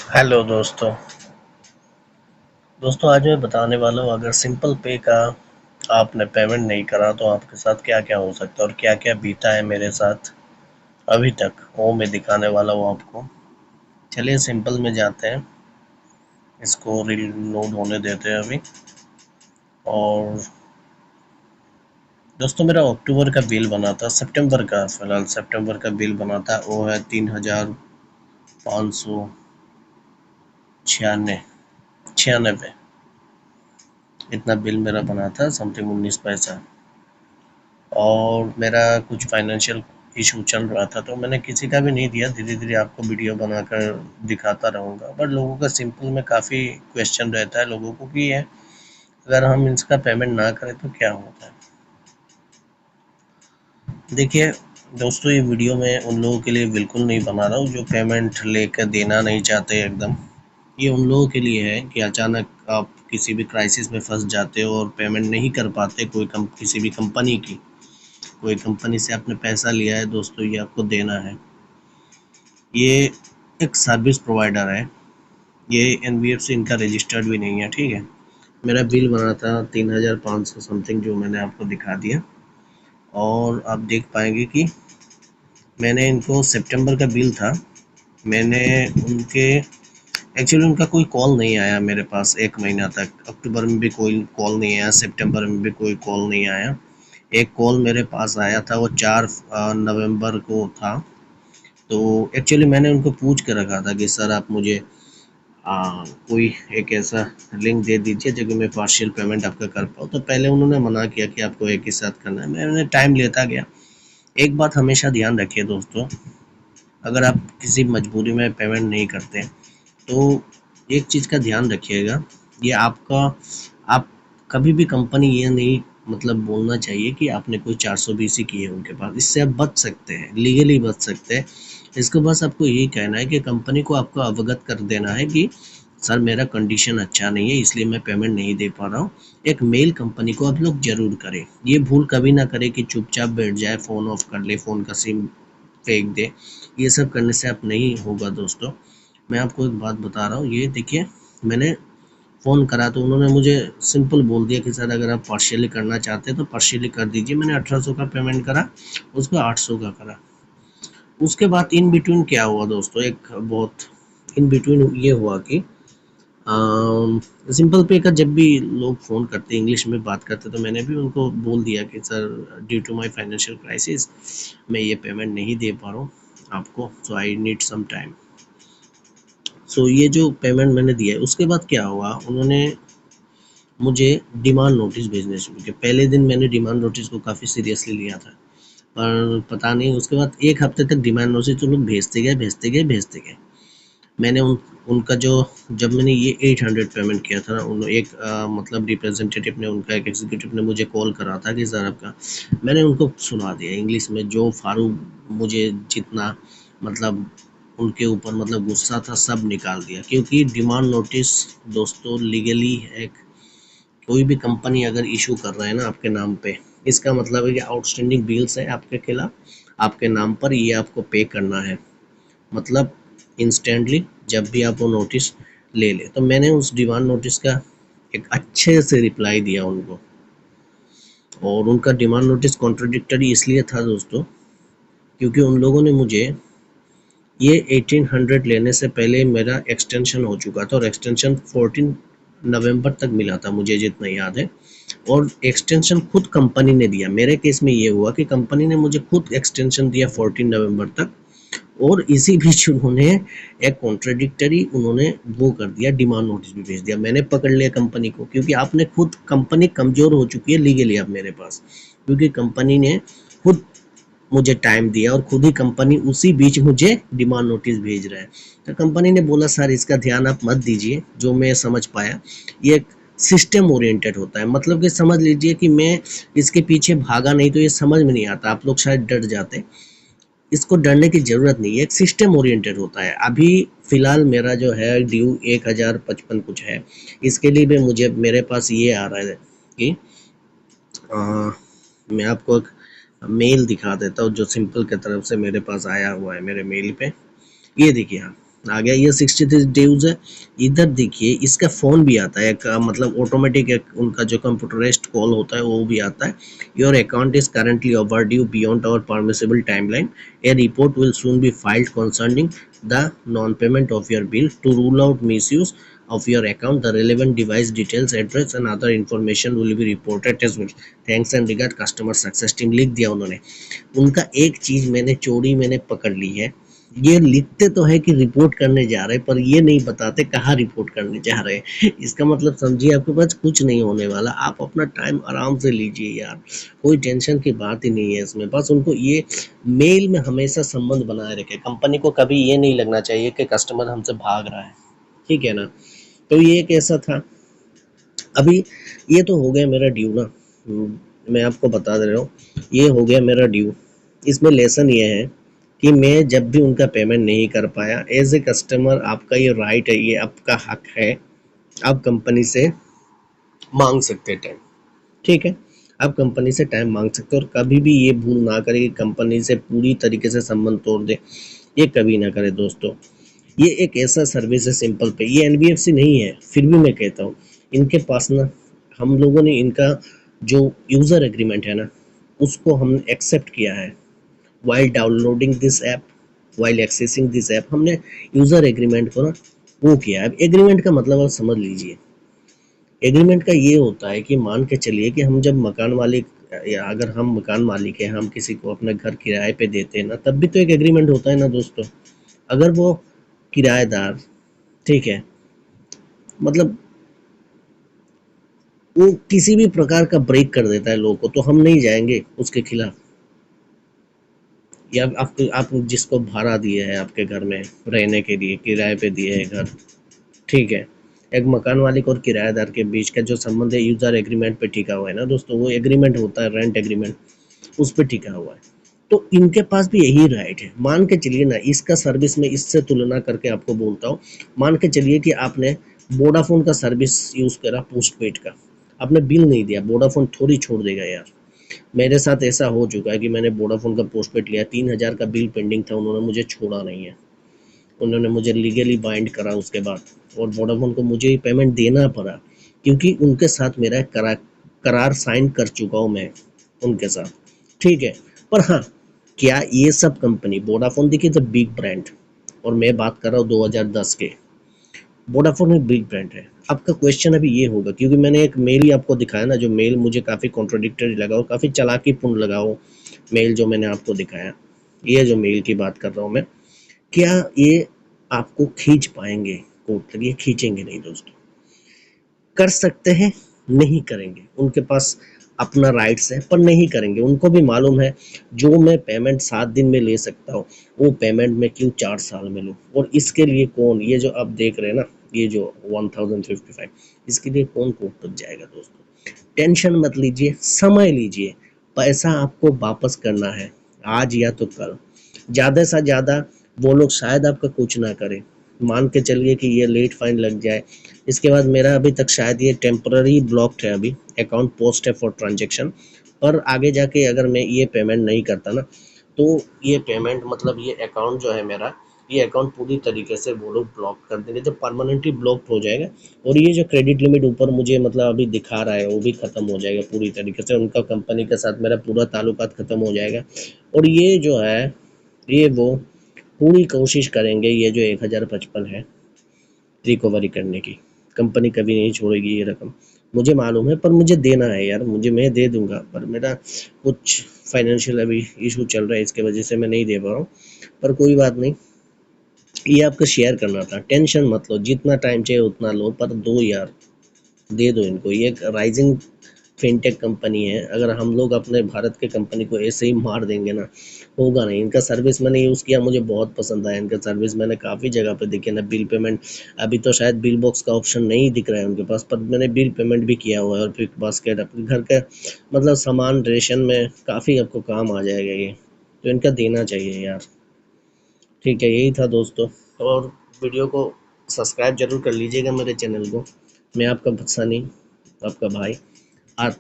Hello दोस्तों आज मैं बताने वाला हूँ अगर सिंपल पे का आपने पेमेंट नहीं करा तो आपके साथ क्या क्या हो सकता है और क्या क्या बीता है मेरे साथ अभी तक वो मैं दिखाने वाला हूँ आपको। चलिए सिंपल में जाते हैं, इसको रीलोड होने देते हैं अभी। और दोस्तों मेरा अक्टूबर का बिल बना था, सितंबर का, फिलहाल सितंबर का बिल बना था, वो है 3596 इतना बिल मेरा बना था, समथिंग 19 पैसा। और मेरा कुछ फाइनेंशियल इशू चल रहा था तो मैंने किसी का भी नहीं दिया, धीरे धीरे आपको वीडियो बनाकर दिखाता रहूँगा। बट लोगों का सिंपल में काफ़ी क्वेश्चन रहता है लोगों को कि ये अगर हम इसका पेमेंट ना करें तो क्या होता है। देखिए दोस्तों, ये वीडियो मैं उन लोगों के लिए बिल्कुल नहीं बना रहा हूँ जो पेमेंट लेकर देना नहीं चाहते एकदम। ये उन लोगों के लिए है कि अचानक आप किसी भी क्राइसिस में फंस जाते हो और पेमेंट नहीं कर पाते, किसी भी कंपनी की, कोई कंपनी से आपने पैसा लिया है दोस्तों, ये आपको देना है। ये एक सर्विस प्रोवाइडर है, ये एनबीएफसी इनका रजिस्टर्ड भी नहीं है, ठीक है। मेरा बिल बना था 3500 समथिंग, जो मैंने आपको दिखा दिया। और आप देख पाएंगे कि मैंने इनको, सितंबर का बिल था, मैंने उनके, एक्चुअली उनका कोई कॉल नहीं आया मेरे पास एक महीना तक। अक्टूबर में भी कोई कॉल नहीं आया, सितंबर में भी कोई कॉल नहीं आया। एक कॉल मेरे पास आया था, वो 4 नवंबर को था। तो एक्चुअली मैंने उनको पूछ के रखा था कि सर आप मुझे कोई एक ऐसा लिंक दे दीजिए जो कि मैं पार्शियल पेमेंट आपका कर पाऊँ। तो पहले उन्होंने मना किया कि आपको एक ही साथ करना है, मैंने टाइम लेता गया। एक बात हमेशा ध्यान रखिए दोस्तों, अगर आप किसी मजबूरी में पेमेंट नहीं करते तो एक चीज़ का ध्यान रखिएगा, ये आपका, आप कभी भी कंपनी ये नहीं मतलब बोलना चाहिए कि आपने कोई 420 ही किए उनके पास। इससे आप बच सकते हैं, लीगली बच सकते हैं। इसको बस आपको यही कहना है कि कंपनी को आपको अवगत कर देना है कि सर मेरा कंडीशन अच्छा नहीं है इसलिए मैं पेमेंट नहीं दे पा रहा हूँ। एक मेल कंपनी को आप लोग जरूर करें। ये भूल कभी ना करें कि चुपचाप बैठ जाए, फ़ोन ऑफ कर ले, फ़ोन का सिम फेंक दे। ये सब करने से आप नहीं होगा दोस्तों। मैं आपको एक बात बता रहा हूँ, ये देखिए, मैंने फ़ोन करा तो उन्होंने मुझे सिंपल बोल दिया कि सर अगर आप पार्शियली करना चाहते हैं तो पार्शियली कर दीजिए। मैंने 1800 का पेमेंट करा, उसको 800 का करा। उसके बाद इन बिटवीन क्या हुआ दोस्तों, एक बहुत इन बिटवीन ये हुआ कि सिंपल पे का जब भी लोग फ़ोन करते इंग्लिश में बात करते तो मैंने भी उनको बोल दिया कि sir due to my financial crisis मैं ये पेमेंट नहीं दे पा रहा हूँ आपको, सो आई नीड सम टाइम। सो ये जो पेमेंट मैंने दिया है, उसके बाद क्या हुआ, उन्होंने मुझे डिमांड नोटिस भेजने शुरू किए। पहले दिन मैंने डिमांड नोटिस को काफ़ी सीरियसली लिया था, पर पता नहीं उसके बाद एक हफ्ते तक डिमांड नोटिस तो लोग भेजते गए। मैंने उनका जो, जब मैंने ये 800 पेमेंट किया था, उन एक मतलब रिप्रेजेंटेटिव ने, उनका एक एग्जीक्यूटिव ने मुझे कॉल करा था कि सर आपका, मैंने उनको सुना दिया इंग्लिश में जो फारूक, मुझे जितना मतलब उनके ऊपर मतलब गुस्सा था सब निकाल दिया। क्योंकि डिमांड नोटिस दोस्तों लीगली है, कोई भी कंपनी अगर इशू कर रहा है ना आपके नाम पे, इसका मतलब है कि आउटस्टैंडिंग बिल्स है आपके खिलाफ, आपके नाम पर, ये आपको पे करना है। मतलब इंस्टेंटली जब भी आप वो नोटिस ले ले। तो मैंने उस डिमांड नोटिस का एक अच्छे से रिप्लाई दिया उनको। और उनका डिमांड नोटिस कॉन्ट्रडिक्टरी इसलिए था दोस्तों, क्योंकि उन लोगों ने मुझे ये 1800 लेने से पहले मेरा एक्सटेंशन हो चुका था, और एक्सटेंशन 14 नवंबर तक मिला था मुझे जितना याद है। और एक्सटेंशन खुद कंपनी ने दिया। मेरे केस में ये हुआ कि कंपनी ने मुझे खुद एक्सटेंशन दिया 14 नवंबर तक, और इसी बीच उन्होंने एक कॉन्ट्रडिक्टरी उन्होंने वो कर दिया, डिमांड नोटिस भी भेज दिया। मैंने पकड़ लिया कंपनी को, क्योंकि आपने खुद, कंपनी कमजोर हो चुकी है लीगली अब मेरे पास, क्योंकि कंपनी ने खुद मुझे टाइम दिया और खुद ही कंपनी उसी बीच मुझे डिमांड नोटिस भेज रहा है। तो कंपनी ने बोला सर इसका ध्यान आप मत दीजिए। जो मैं समझ पाया, ये एक सिस्टम ओरिएंटेड होता है, मतलब कि समझ लीजिए कि मैं इसके पीछे भागा नहीं तो ये समझ में नहीं आता, आप लोग शायद डर जाते। इसको डरने की ज़रूरत नहीं है, एक सिस्टम ओरिएंटेड होता है। अभी फ़िलहाल मेरा जो है ड्यू 1055 कुछ है, इसके लिए भी मुझे, मेरे पास ये आ रहा है कि मैं आपको एक मेल दिखा देता हूँ जो सिंपल की तरफ से मेरे पास आया हुआ है मेरे मेल पे। ये देखिए, हाँ, आ गया, ये 63 ड्यूज है। इधर देखिए इसका फ़ोन भी आता है, एक मतलब ऑटोमेटिक एक उनका जो कंप्यूटराइज्ड कॉल होता है वो भी आता है। Your account is currently overdue beyond our permissible timeline, a report will soon be filed concerning the non payment of your bill to rule out misuse of your account. The relevant device details, address and other information will be reported as well. Thanks and regard customer success team। लिख दिया उन्होंने। उनका एक चीज मैंने चोरी मैंने पकड़ ली है, ये लिखते तो है कि रिपोर्ट करने जा रहे हैं, पर ये नहीं बताते कहाँ रिपोर्ट करने जा रहे हैं। इसका मतलब समझिए आपके पास कुछ नहीं होने वाला, आप अपना टाइम आराम से लीजिए यार, कोई टेंशन की बात ही नहीं है इसमें। बस उनको ये मेल में हमेशा संबंध बनाए रखे, कंपनी को कभी ये नहीं लगना चाहिए कि कस्टमर हमसे भाग रहा है, ठीक है ना। तो ये एक ऐसा था। अभी ये तो हो गया मेरा ड्यू ना, मैं आपको बता दे रहा हूँ ये हो गया मेरा ड्यू। इसमें लेसन ये है कि मैं जब भी उनका पेमेंट नहीं कर पाया, एज ए कस्टमर आपका ये राइट है, ये आपका हक है, आप कंपनी से मांग सकते हैं टाइम, ठीक है। आप कंपनी से टाइम मांग सकते हो, और कभी भी ये भूल ना करें कि कंपनी से पूरी तरीके से संबंध तोड़ दे, ये कभी ना करे दोस्तों। ये एक ऐसा सर्विस है सिंपल पे, ये एनबीएफसी नहीं है, फिर भी मैं कहता हूँ इनके पास ना, हम लोगों ने इनका जो यूज़र एग्रीमेंट है ना उसको हम एक्सेप्ट किया है। While downloading this app, while accessing this app, हमने यूज़र एग्रीमेंट को ना वो किया है। एग्रीमेंट का मतलब आप समझ लीजिए, एग्रीमेंट का ये होता है कि मान के चलिए कि हम जब मकान मालिक, या अगर हम मकान मालिक हैं, हम किसी को अपना घर किराए पे देते हैं ना, तब भी तो एक एग्रीमेंट होता है ना दोस्तों। अगर वो किराएदार, ठीक है, मतलब वो किसी भी प्रकार का ब्रेक कर देता है लोगों को, तो हम नहीं जाएंगे उसके खिलाफ। या आप जिसको भाड़ा दिए है आपके घर में रहने के लिए, किराए पे दिए है घर, ठीक है, एक मकान मालिक और किराएदार के बीच का जो संबंध है यूजर एग्रीमेंट पे टिका हुआ है ना दोस्तों, वो एग्रीमेंट होता है रेंट एग्रीमेंट, उस पे टिका हुआ है। तो इनके पास भी यही राइट है। मान के चलिए ना, इसका सर्विस में इससे तुलना करके आपको बोलता हूँ, मान के चलिए कि आपने वोडाफोन का सर्विस यूज़ करा पोस्ट पेड का, आपने बिल नहीं दिया, वोडाफोन थोड़ी छोड़ देगा यार। मेरे साथ ऐसा हो चुका है कि मैंने वोडाफोन का पोस्ट पेड लिया, 3,000 का बिल पेंडिंग था, उन्होंने मुझे छोड़ा नहीं है, उन्होंने मुझे लीगली बाइंड करा उसके बाद, और वोडाफोन को मुझे ही पेमेंट देना पड़ा, क्योंकि उनके साथ मेरा करार साइन कर चुका हूँ मैं उनके साथ, ठीक है। पर हाँ, क्या ये सब कंपनी, वोडाफोन देखिए द बिग ब्रांड, और मैं बात कर रहा हूँ 2010 के, वोडाफोन एक बिग ब्रांड है। आपका क्वेश्चन अभी ये होगा, क्योंकि मैंने एक मेल ही आपको दिखाया ना, जो मेल मुझे काफ़ी कॉन्ट्रोडिक्टरी लगा और काफ़ी चालाकीपूर्ण लगा वो मेल जो मैंने आपको दिखाया, ये जो मेल की बात कर रहा हूँ मैं, क्या ये आपको खींच पाएंगे कोर्ट तक? ये खींचेंगे नहीं दोस्तों। कर सकते हैं, नहीं करेंगे, उनके पास अपना राइट्स है, पर नहीं करेंगे। उनको भी मालूम है जो मैं पेमेंट 7 दिन में ले सकता हूँ, वो पेमेंट मैं क्यों 4 साल में लूँ। और इसके लिए कौन, ये जो आप देख रहे हैं ना, ये जो 1055, इसके लिए कौन कोर्ट तक जाएगा दोस्तों। टेंशन मत लीजिए, समय लीजिए, पैसा आपको वापस करना है आज या तो कल। ज़्यादा से ज़्यादा वो लोग शायद आपका कुछ ना करें, मान के चलिए कि ये लेट फाइन लग जाए, इसके बाद मेरा अभी तक शायद ये टेम्पररी ब्लॉक्ड है, अभी अकाउंट पोस्ट है फॉर ट्रांजेक्शन, पर आगे जाके अगर मैं ये पेमेंट नहीं करता ना, तो ये पेमेंट मतलब ये अकाउंट जो है मेरा, ये अकाउंट पूरी तरीके से वो लोग ब्लॉक कर देंगे, तो परमानेंटली ब्लॉक हो जाएगा। और ये जो क्रेडिट लिमिट ऊपर मुझे मतलब अभी दिखा रहा है वो भी ख़त्म हो जाएगा पूरी तरीके से, उनका कंपनी के साथ मेरा पूरा ताल्लुकात ख़त्म हो जाएगा। और ये जो है, ये वो पूरी कोशिश करेंगे, ये जो 1055 है रिकवरी करने की, कंपनी कभी नहीं छोड़ेगी ये रकम, मुझे मालूम है। पर मुझे देना है यार, मुझे, मैं दे दूंगा, पर मेरा कुछ फाइनेंशियल अभी इशू चल रहा है, इसके वजह से मैं नहीं दे पा रहा हूँ। पर कोई बात नहीं, ये आपको शेयर करना था, टेंशन मत लो, जितना टाइम चाहिए उतना लो, पर दो यार, दे दो इनको। ये एक राइजिंग फिनटेक कंपनी है, अगर हम लोग अपने भारत के कंपनी को ऐसे ही मार देंगे ना, होगा नहीं। इनका सर्विस मैंने यूज़ किया, मुझे बहुत पसंद आया इनका सर्विस, मैंने काफ़ी जगह पे देखी ना बिल पेमेंट। अभी तो शायद बिल बॉक्स का ऑप्शन नहीं दिख रहा है उनके पास, पर मैंने बिल पेमेंट भी किया हुआ है, और फिर बास्केट अपने घर का मतलब सामान रेशन में काफ़ी आपको काम आ जाएगा ये, तो इनका देना चाहिए यार। ठीक है, यही था दोस्तों। और वीडियो को सब्सक्राइब जरूर कर लीजिएगा मेरे चैनल को। मैं आपका सनी, आपका भाई, आज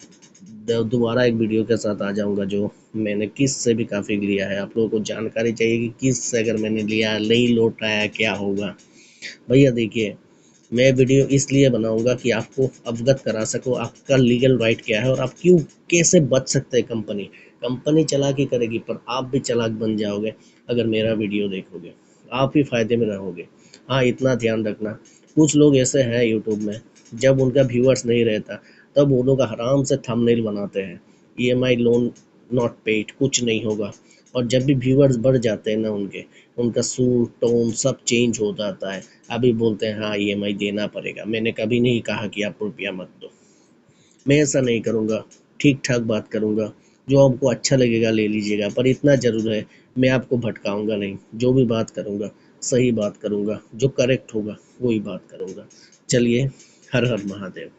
दोबारा एक वीडियो के साथ आ जाऊंगा जो मैंने किस्त से भी काफ़ी लिया है। आप लोगों को जानकारी चाहिए कि किस्त से अगर मैंने लिया नहीं लौट आया क्या होगा। भैया देखिए, मैं वीडियो इसलिए बनाऊंगा कि आपको अवगत करा सकूं आपका लीगल राइट क्या है और आप क्यों कैसे बच सकते हैं। कंपनी कंपनी चालाकी करेगी पर आप भी चालाक बन जाओगे अगर मेरा वीडियो देखोगे, आप ही फायदे में रहोगे। हाँ, इतना ध्यान रखना, कुछ लोग ऐसे हैं यूट्यूब में, जब उनका व्यूअर्स नहीं रहता तब वो लोग आराम से थंबनेल बनाते हैं, ईएमआई लोन नॉट पेड, कुछ नहीं होगा। और जब भी व्यूअर्स बढ़ जाते हैं ना उनके, उनका सूट टोन सब चेंज हो जाता है। अभी बोलते हैं हाँ ईएमआई देना पड़ेगा। मैंने कभी नहीं कहा कि आप रुपया मत दो, मैं ऐसा नहीं करूँगा, ठीक ठाक बात करूँगा। जो आपको अच्छा लगेगा ले लीजिएगा, पर इतना ज़रूर है मैं आपको भटकाऊँगा नहीं। जो भी बात करूँगा सही बात करूँगा, जो करेक्ट होगा वही बात करूँगा। चलिए, हर हर महादेव।